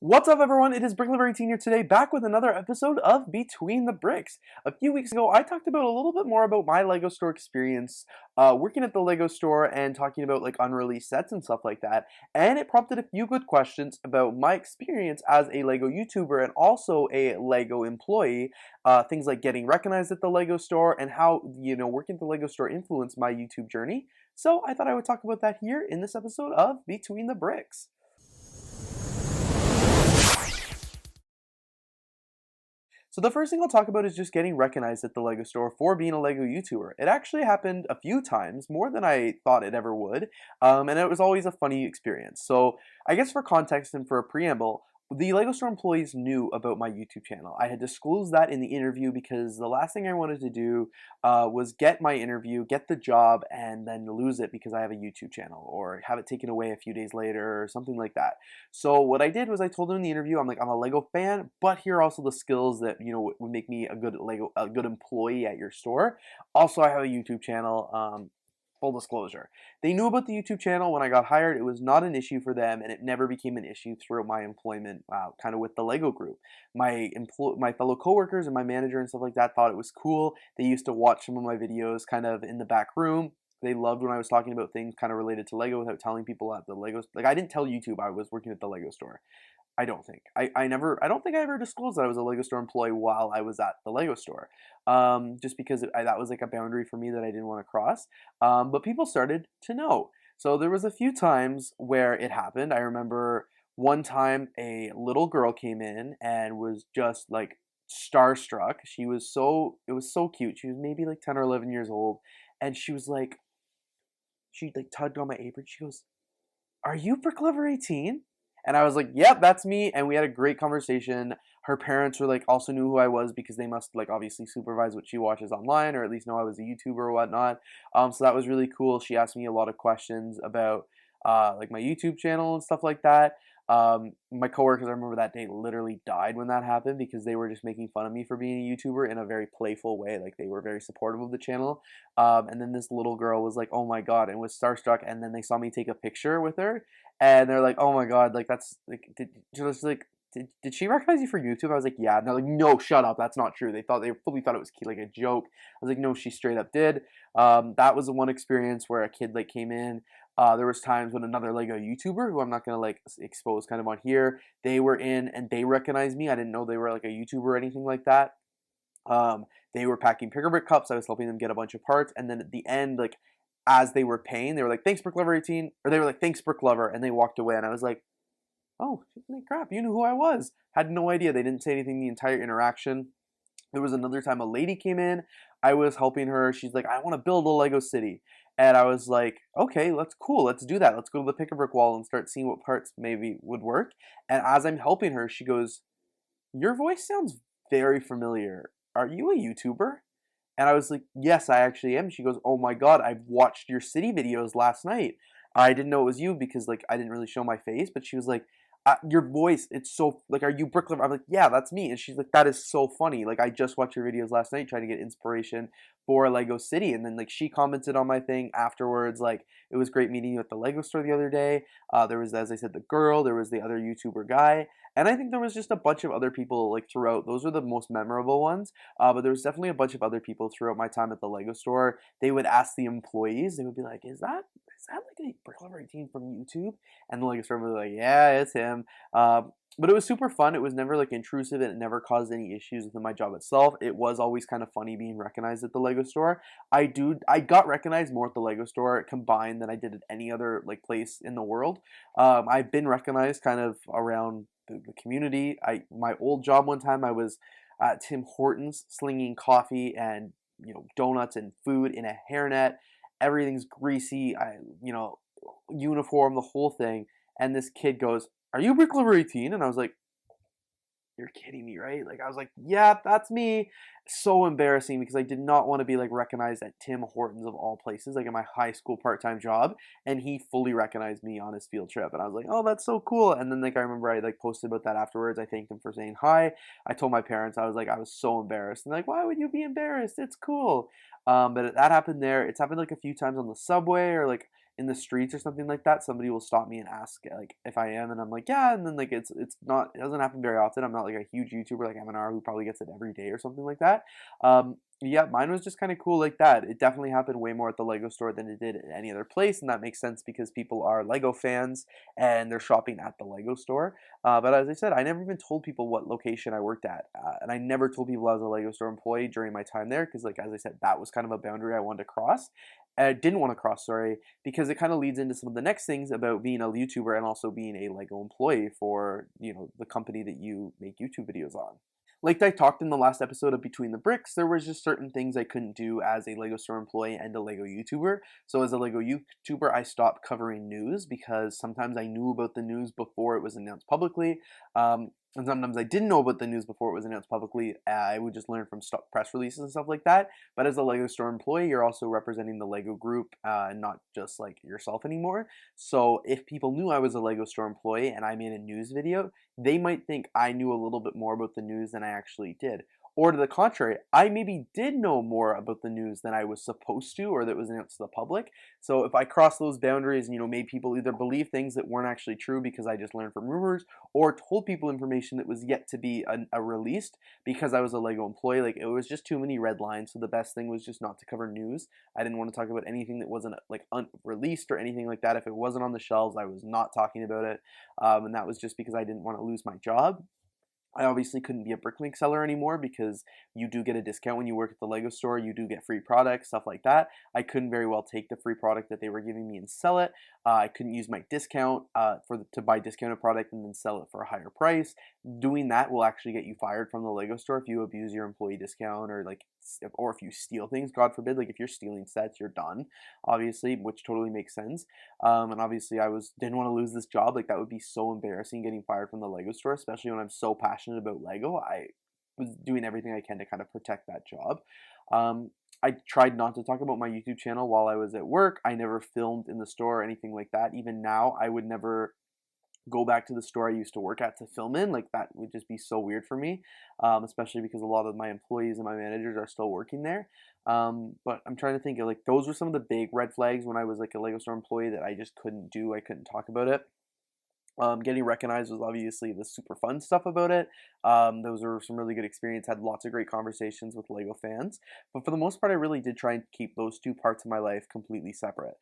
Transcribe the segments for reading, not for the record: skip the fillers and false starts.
What's up, everyone? It is ThoseBrickLetters here today, back with another episode of Between the Bricks. A few weeks ago, I talked about a little bit more about my LEGO store experience, working at the LEGO store and talking about like unreleased sets and stuff like that. And it prompted a few good questions about my experience as a LEGO YouTuber and also a LEGO employee. Things like getting recognized at the LEGO store and how working at the LEGO store influenced my YouTube journey. So I thought I would talk about that here in this episode of Between the Bricks. So the first thing I'll talk about is just getting recognized at the LEGO store for being a LEGO YouTuber. It actually happened a few times, more than I thought it ever would, and it was always a funny experience. So I guess for context and for a preamble, the LEGO store employees knew about my YouTube channel. I had disclosed that in the interview because the last thing I wanted to do was get my interview, get the job, and then lose it because I have a YouTube channel or have it taken away a few days later or something like that. So what I did was I told them in the interview, I'm a LEGO fan, but here are also the skills that would make me a good employee at your store. Also, I have a YouTube channel. Full disclosure. They knew about the YouTube channel when I got hired. It was not an issue for them, and it never became an issue throughout my employment, kind of with the LEGO group. My fellow coworkers and my manager and stuff like that thought it was cool. They used to watch some of my videos kind of in the back room. They loved when I was talking about things kind of related to LEGO without telling people at the LEGO. Like, I didn't tell YouTube I was working at the LEGO store. I don't think. I don't think I ever disclosed that I was a LEGO store employee while I was at the LEGO store. Just because that was like a boundary for me that I didn't want to cross. But people started to know. So there was a few times where it happened. I remember one time a little girl came in and was just like starstruck. It was so cute. She was maybe like 10 or 11 years old. And she like tugged on my apron. She goes, "Are you Bricklover 18?" And I was like, "Yep, that's me." And we had a great conversation. Her parents were like also knew who I was because they must like obviously supervise what she watches online or at least know I was a YouTuber or whatnot. So that was really cool. She asked me a lot of questions about like my YouTube channel and stuff like that. My coworkers, I remember that day literally died when that happened because they were just making fun of me for being a YouTuber in a very playful way. Like they were very supportive of the channel. And then this little girl was like, "Oh my God," and was starstruck. And then they saw me take a picture with her and they're like, "Oh my God, like that's like did she recognize you for YouTube?" I was like, "Yeah." And they're like, "No, shut up. That's not true." They fully thought it was like a joke. I was like, "No, she straight up did." That was the one experience where a kid like came in. There was times when another LEGO YouTuber, who I'm not gonna like expose kind of on here, they were in and they recognized me. I didn't know they were like a YouTuber or anything like that. They were packing picker brick cups. I was helping them get a bunch of parts, and then at the end, like as they were paying, they were like, "Thanks, Bricklover 18," or they were like, "Thanks, Bricklover," and they walked away. And I was like, "Oh, crap! You knew who I was." Had no idea. They didn't say anything the entire interaction. There was another time a lady came in. I was helping her. She's like, "I want to build a Lego city." And I was like, "Okay, let's cool. Let's do that. Let's go to the pick a brick wall and start seeing what parts maybe would work." And as I'm helping her, she goes, "Your voice sounds very familiar. Are you a YouTuber?" And I was like, "Yes, I actually am." She goes, "Oh my God, I've watched your city videos last night. I didn't know it was you because like I didn't really show my face." But she was like, "Your voice, it's so like, are you Brooklyn?" I'm like, "Yeah, that's me." And she's like, "That is so funny. Like I just watched your videos last night trying to get inspiration for Lego City." And then like she commented on my thing afterwards. Like it was great meeting you at the Lego store the other day. There was, as I said, the girl. There was the other YouTuber guy. And I think there was just a bunch of other people like throughout. Those are the most memorable ones. But there was definitely a bunch of other people throughout my time at the Lego store. They would ask the employees. They would be like, "Is that like a Bricklover 18 from YouTube?" And the Lego store would be like, "Yeah, it's him." But it was super fun. It was never like intrusive and it never caused any issues within my job itself. It was always kind of funny being recognized at the Lego store. I got recognized more at the Lego store combined than I did at any other like place in the world. I've been recognized kind of around the community. My old job one time I was at Tim Hortons slinging coffee and donuts and food in a hairnet. Everything's greasy. Uniform, the whole thing. And this kid goes, "Are you Bricklover 18?" And I was like, "You're kidding me, right?" Like I was like, "Yeah, that's me." So embarrassing because I did not want to be like recognized at Tim Hortons of all places, like in my high school part-time job. And he fully recognized me on his field trip, and I was like, "Oh, that's so cool." And then like I remember I like posted about that afterwards. I thanked him for saying hi. I told my parents I was so embarrassed, and like, "Why would you be embarrassed? It's cool." But that happened there. It's happened like a few times on the subway or like in the streets or something like that, somebody will stop me and ask like if I am, and I'm like, yeah, and then like it doesn't happen very often. I'm not like a huge YouTuber like MNR who probably gets it every day or something like that. Yeah, mine was just kind of cool like that. It definitely happened way more at the Lego store than it did at any other place, and that makes sense because people are Lego fans and they're shopping at the Lego store. But as I said, I never even told people what location I worked at, and I never told people I was a Lego store employee during my time there because, like as I said, that was kind of a boundary I wanted to cross. I didn't want to cross, sorry, because it kind of leads into some of the next things about being a YouTuber and also being a Lego employee for the company that you make YouTube videos on. Like I talked in the last episode of Between the Bricks, there was just certain things I couldn't do as a Lego store employee and a Lego YouTuber. So as a Lego YouTuber, I stopped covering news because sometimes I knew about the news before it was announced publicly. And sometimes I didn't know about the news before it was announced publicly. I would just learn from press releases and stuff like that. But as a Lego store employee, you're also representing the Lego group, not just like yourself anymore. So if people knew I was a Lego store employee and I made a news video, they might think I knew a little bit more about the news than I actually did. Or to the contrary, I maybe did know more about the news than I was supposed to or that was announced to the public. So if I crossed those boundaries and, made people either believe things that weren't actually true because I just learned from rumors or told people information that was yet to be released because I was a Lego employee, like it was just too many red lines. So the best thing was just not to cover news. I didn't want to talk about anything that wasn't like unreleased or anything like that. If it wasn't on the shelves, I was not talking about it. And that was just because I didn't want to lose my job. I obviously couldn't be a Bricklink seller anymore because you do get a discount when you work at the Lego store. You do get free products, stuff like that. I couldn't very well take the free product that they were giving me and sell it. I couldn't use my discount to buy discounted product and then sell it for a higher price. Doing that will actually get you fired from the Lego store if you abuse your employee discount or if you steal things, God forbid. Like if you're stealing sets, you're done, obviously, which totally makes sense. And obviously, didn't want to lose this job. Like that would be so embarrassing getting fired from the Lego store, especially when I'm so passionate about Lego. I was doing everything I can to kind of protect that job. I tried not to talk about my YouTube channel while I was at work. I never filmed in the store or anything like that. Even now, I would never go back to the store I used to work at to film in. Like that would just be so weird for me, especially because a lot of my employees and my managers are still working there. But I'm trying to think of like those were some of the big red flags when I was like a Lego store employee that I just couldn't do. I couldn't talk about it. Getting recognized was obviously the super fun stuff about it. Those were some really good experience. Had lots of great conversations with Lego fans. But for the most part, I really did try and keep those two parts of my life completely separate.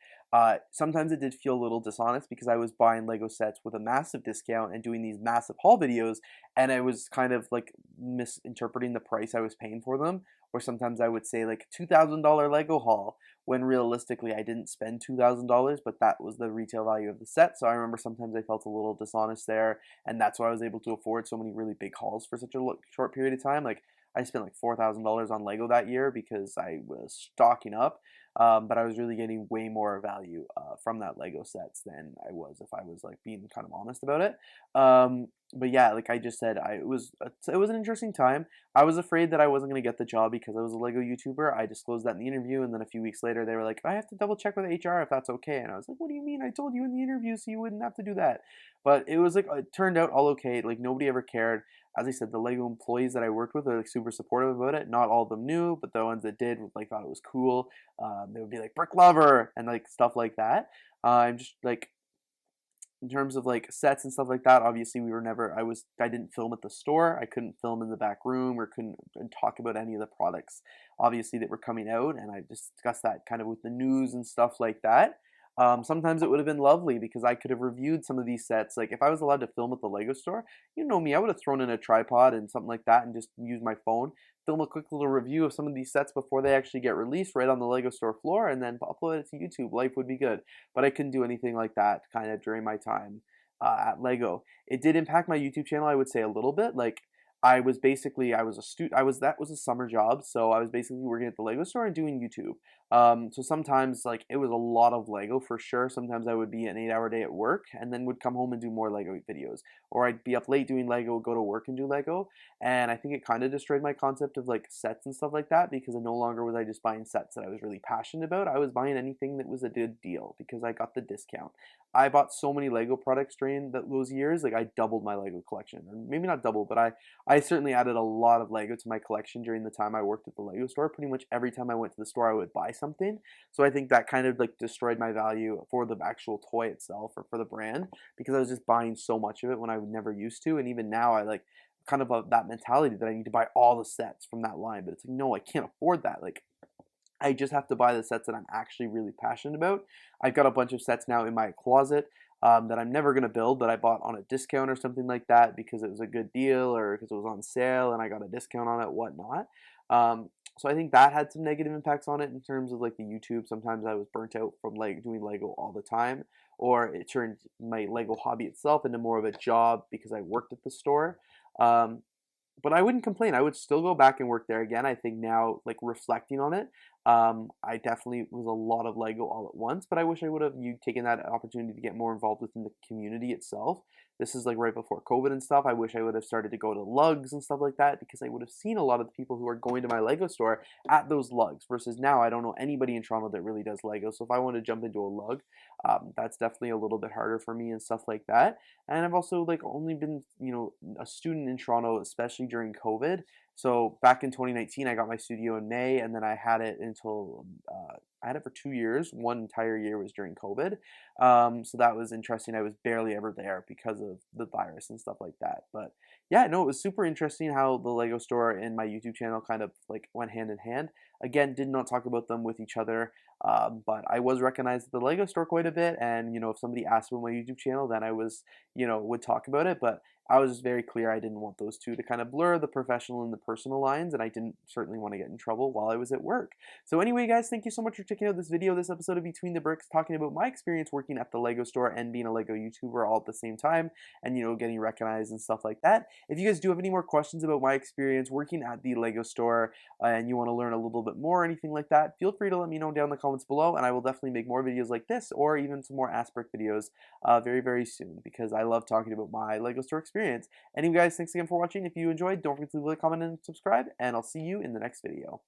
Sometimes it did feel a little dishonest because I was buying Lego sets with a massive discount and doing these massive haul videos, and I was kind of like misinterpreting the price I was paying for them. Or sometimes I would say like $2,000 Lego haul, when realistically I didn't spend $2,000, but that was the retail value of the set. So I remember sometimes I felt a little dishonest there, and that's why I was able to afford so many really big hauls for such a short period of time. Like I spent like $4,000 on Lego that year because I was stocking up, but I was really getting way more value from that Lego sets than I was if I was like being kind of honest about it. But yeah, like I just said, it was an interesting time. I was afraid that I wasn't going to get the job because I was a Lego YouTuber. I disclosed that in the interview, and then a few weeks later, they were like, "I have to double check with HR if that's okay." And I was like, "What do you mean? I told you in the interview, so you wouldn't have to do that." But it was like it turned out all okay. Like nobody ever cared. As I said, the Lego employees that I worked with are like super supportive about it. Not all of them knew, but the ones that did like thought it was cool. They would be like brick lover and like stuff like that. I'm just like in terms of like sets and stuff like that, obviously I didn't film at the store. I couldn't film in the back room or couldn't talk about any of the products obviously that were coming out, and I discussed that kind of with the news and stuff like that. Sometimes it would have been lovely because I could have reviewed some of these sets. Like if I was allowed to film at the Lego store, you know me, I would have thrown in a tripod and something like that and just used my phone, film a quick little review of some of these sets before they actually get released right on the Lego store floor, and then upload it to YouTube. Life would be good. But I couldn't do anything like that kind of during my time at Lego. It did impact my YouTube channel, I would say a little bit. Like I was a student. That was a summer job, so I was basically working at the Lego store and doing YouTube. So sometimes like it was a lot of Lego for sure. Sometimes I would be an 8-hour day at work and then would come home and do more Lego videos, or I'd be up late doing Lego, go to work and do Lego. And I think it kind of destroyed my concept of like sets and stuff like that because no longer was I just buying sets that I was really passionate about. I was buying anything that was a good deal because I got the discount. I bought so many Lego products during those years. Like I doubled my Lego collection, or maybe not double, but I certainly added a lot of Lego to my collection during the time I worked at the Lego store. Pretty much every time I went to the store, I would buy something. So I think that kind of like destroyed my value for the actual toy itself or for the brand, because I was just buying so much of it when I would never used to. And even now I like kind of that mentality that I need to buy all the sets from that line, but it's like, no, I can't afford that. Like, I just have to buy the sets that I'm actually really passionate about. I've got a bunch of sets now in my closet that I'm never going to build, that I bought on a discount or something like that because it was a good deal or because it was on sale and I got a discount on it, whatnot. So I think that had some negative impacts on it in terms of like the YouTube. Sometimes I was burnt out from like doing Lego all the time, or it turned my Lego hobby itself into more of a job because I worked at the store. Um, but I wouldn't complain. I would still go back and work there again. I think now, like reflecting on it, I definitely was a lot of Lego all at once. But I wish I would have taken that opportunity to get more involved within the community itself. This is like right before COVID and stuff. I wish I would have started to go to lugs and stuff like that, because I would have seen a lot of the people who are going to my Lego store at those lugs. Versus now, I don't know anybody in Toronto that really does Lego. So if I want to jump into a lug, that's definitely a little bit harder for me and stuff like that. And I've also like only been, a student in Toronto, especially during COVID. So back in 2019, I got my studio in May, and then I had it until I had it for 2 years. One entire year was during COVID. So that was interesting. I was barely ever there because of the virus and stuff like that. But yeah, no, it was super interesting how the Lego store and my YouTube channel kind of like went hand in hand. Again, did not talk about them with each other, but I was recognized at the Lego store quite a bit. And if somebody asked about my YouTube channel, then I was, would talk about it. But I was just very clear I didn't want those two to kind of blur the professional and the personal lines, and I didn't certainly want to get in trouble while I was at work. So anyway, guys, thank you so much for checking out this video, this episode of Between the Bricks, talking about my experience working at the Lego store and being a Lego YouTuber all at the same time, and getting recognized and stuff like that. If you guys do have any more questions about my experience working at the Lego store, and you want to learn a little bit more or anything like that, feel free to let me know down in the comments below, and I will definitely make more videos like this, or even some more Asperk videos very, very soon, because I love talking about my Lego store experience. Anyway, guys, thanks again for watching. If you enjoyed, don't forget to leave a comment and subscribe, and I'll see you in the next video.